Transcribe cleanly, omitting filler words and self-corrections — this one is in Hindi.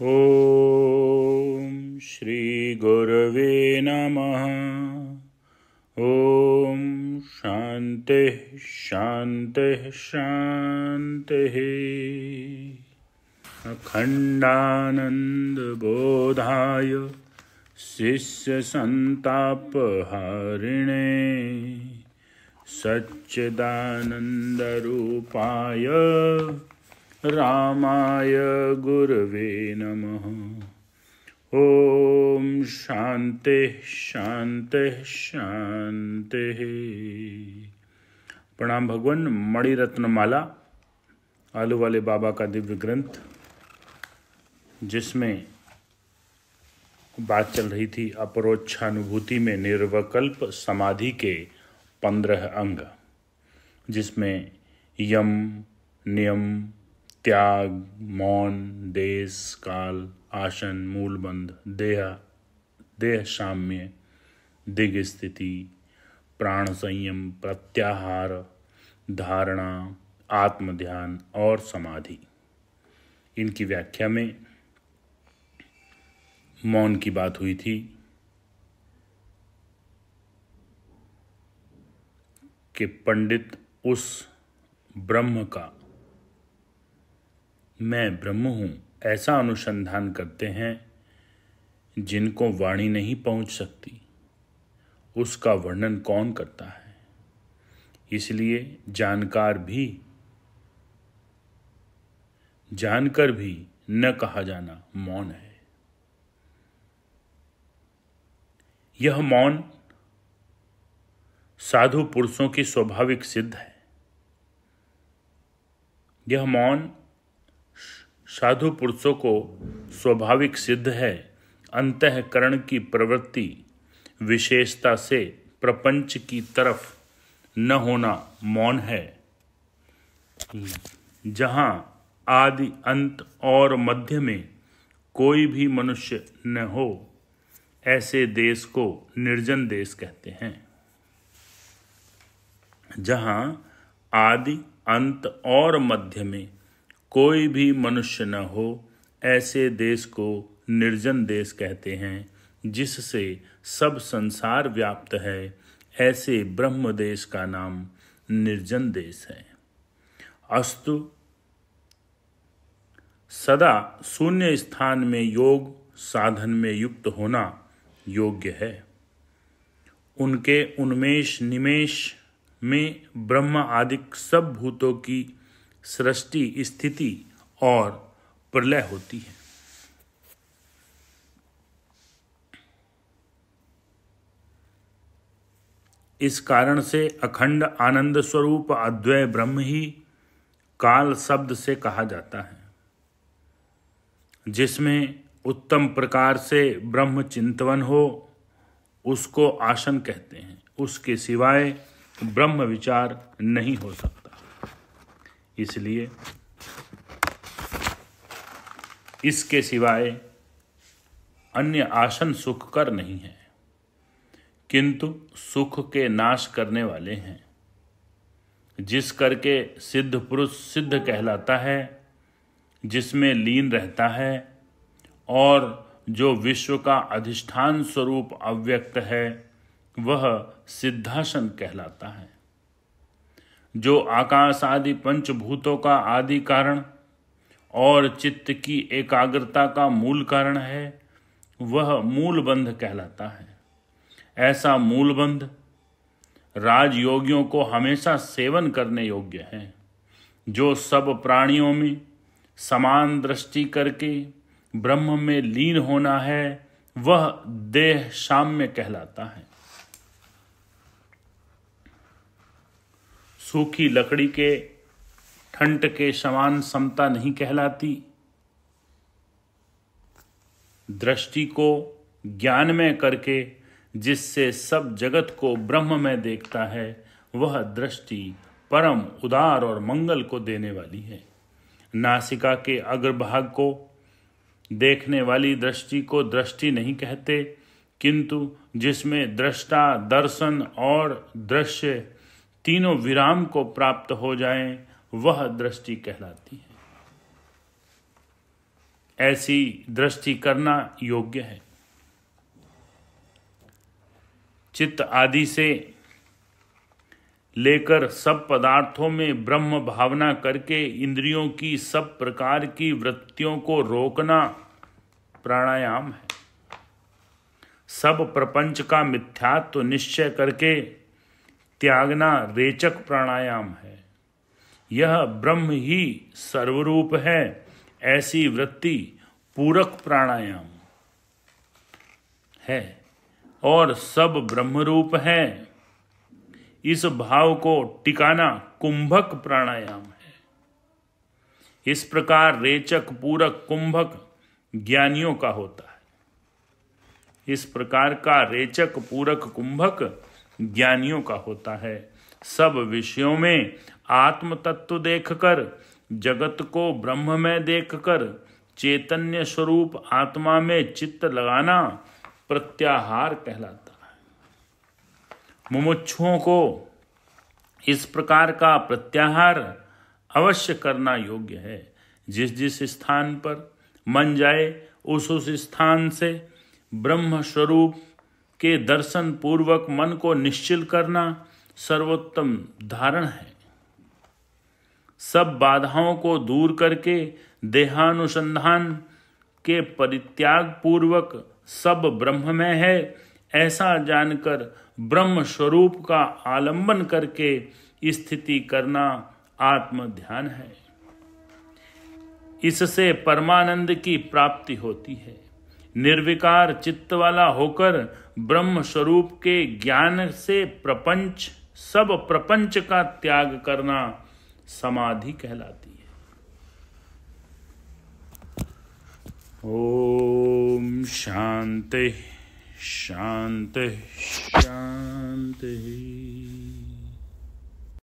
ॐ श्री गुरवे नमः। ॐ शान्तिः शान्तिः शान्तिः। अखण्डानन्दबोधाय शिष्यसन्तापहारिणे सच्चिदानन्दरूपाय रामाय गुरवे नमः। ॐ शान्तिः शान्तिः शान्तिः। प्रणाम भगवान। मणिरत्नमाला आलू वाले बाबा का दिव्य ग्रंथ, जिसमें बात चल रही थी अपरोक्षानुभूति में निर्विकल्प समाधि के 15 अंग, जिसमें यम, नियम, त्याग, मौन, देश, काल, आसन, मूलबंध, देह साम्य, दिग स्थिति, प्राण संयम, प्रत्याहार, धारणा, आत्मध्यान और समाधि। इनकी व्याख्या में मौन की बात हुई थी कि पंडित उस ब्रह्म का मैं ब्रह्म हूँ ऐसा अनुसंधान करते हैं जिनको वाणी नहीं पहुँच सकती, उसका वर्णन कौन करता है। इसलिए जानकर भी न कहा जाना मौन है। यह मौन साधु पुरुषों की स्वाभाविक सिद्ध है। यह मौन साधु पुरुषों को स्वाभाविक सिद्ध है। अंतःकरण की प्रवृत्ति विशेषता से प्रपंच की तरफ न होना मौन है। जहाँ आदि अंत और मध्य में कोई भी मनुष्य न हो, ऐसे देश को निर्जन देश कहते हैं। जहाँ आदि अंत और मध्य में कोई भी मनुष्य न हो, ऐसे देश को निर्जन देश कहते हैं। जिससे सब संसार व्याप्त है, ऐसे ब्रह्म देश का नाम निर्जन देश है। अस्तु सदा शून्य स्थान में योग साधन में युक्त होना योग्य है। उनके उन्मेष निमेष में ब्रह्म आदिक सब भूतों की सृष्टि, स्थिति और प्रलय होती है। इस कारण से अखंड आनंद स्वरूप अद्वय ब्रह्म ही काल शब्द से कहा जाता है। जिसमें उत्तम प्रकार से ब्रह्म चिंतवन हो, उसको आसन कहते हैं। उसके सिवाय ब्रह्म विचार नहीं हो सकता। इसलिए इसके सिवाय अन्य आसन सुखकर नहीं है, किंतु सुख के नाश करने वाले हैं। जिस करके सिद्ध पुरुष सिद्ध कहलाता है, जिसमें लीन रहता है और जो विश्व का अधिष्ठान स्वरूप अव्यक्त है, वह सिद्धासन कहलाता है। जो आकाश आदि पंचभूतों का आदि कारण और चित्त की एकाग्रता का मूल कारण है, वह मूलबंध कहलाता है। ऐसा मूलबंध राजयोगियों को हमेशा सेवन करने योग्य है। जो सब प्राणियों में समान दृष्टि करके ब्रह्म में लीन होना है, वह देह साम्य कहलाता है। सूखी लकड़ी के ठंट के समान समता नहीं कहलाती। दृष्टि को ज्ञान में करके जिससे सब जगत को ब्रह्म में देखता है, वह दृष्टि परम उदार और मंगल को देने वाली है। नासिका के अग्रभाग को देखने वाली दृष्टि को दृष्टि नहीं कहते, किंतु जिसमें दृष्टा, दर्शन और दृश्य तीनों विराम को प्राप्त हो जाएं, वह दृष्टि कहलाती है। ऐसी दृष्टि करना योग्य है। चित्त आदि से लेकर सब पदार्थों में ब्रह्म भावना करके इंद्रियों की सब प्रकार की वृत्तियों को रोकना प्राणायाम है। सब प्रपंच का मिथ्यात्व निश्चय करके त्यागना रेचक प्राणायाम है। यह ब्रह्म ही सर्वरूप है, ऐसी वृत्ति पूरक प्राणायाम है। और सब ब्रह्मरूप है, इस भाव को टिकाना कुंभक प्राणायाम है। इस प्रकार रेचक पूरक कुंभक ज्ञानियों का होता है। इस प्रकार का रेचक पूरक कुंभक ज्ञानियों का होता है। सब विषयों में आत्म तत्व देखकर, जगत को ब्रह्म में देखकर, चैतन्य स्वरूप आत्मा में चित्त लगाना प्रत्याहार कहलाता है। मुमुक्षुओं को इस प्रकार का प्रत्याहार अवश्य करना योग्य है। जिस जिस स्थान पर मन जाए उस स्थान से ब्रह्म स्वरूप के दर्शन पूर्वक मन को निश्चल करना सर्वोत्तम धारण है। सब बाधाओं को दूर करके देहानुसंधान के परित्याग पूर्वक सब ब्रह्म में है ऐसा जानकर ब्रह्म स्वरूप का आलंबन करके स्थिति करना आत्म ध्यान है। इससे परमानंद की प्राप्ति होती है। निर्विकार चित्त वाला होकर ब्रह्म स्वरूप के ज्ञान से सब प्रपंच का त्याग करना समाधि कहलाती है। ओम शांति शांति शांति।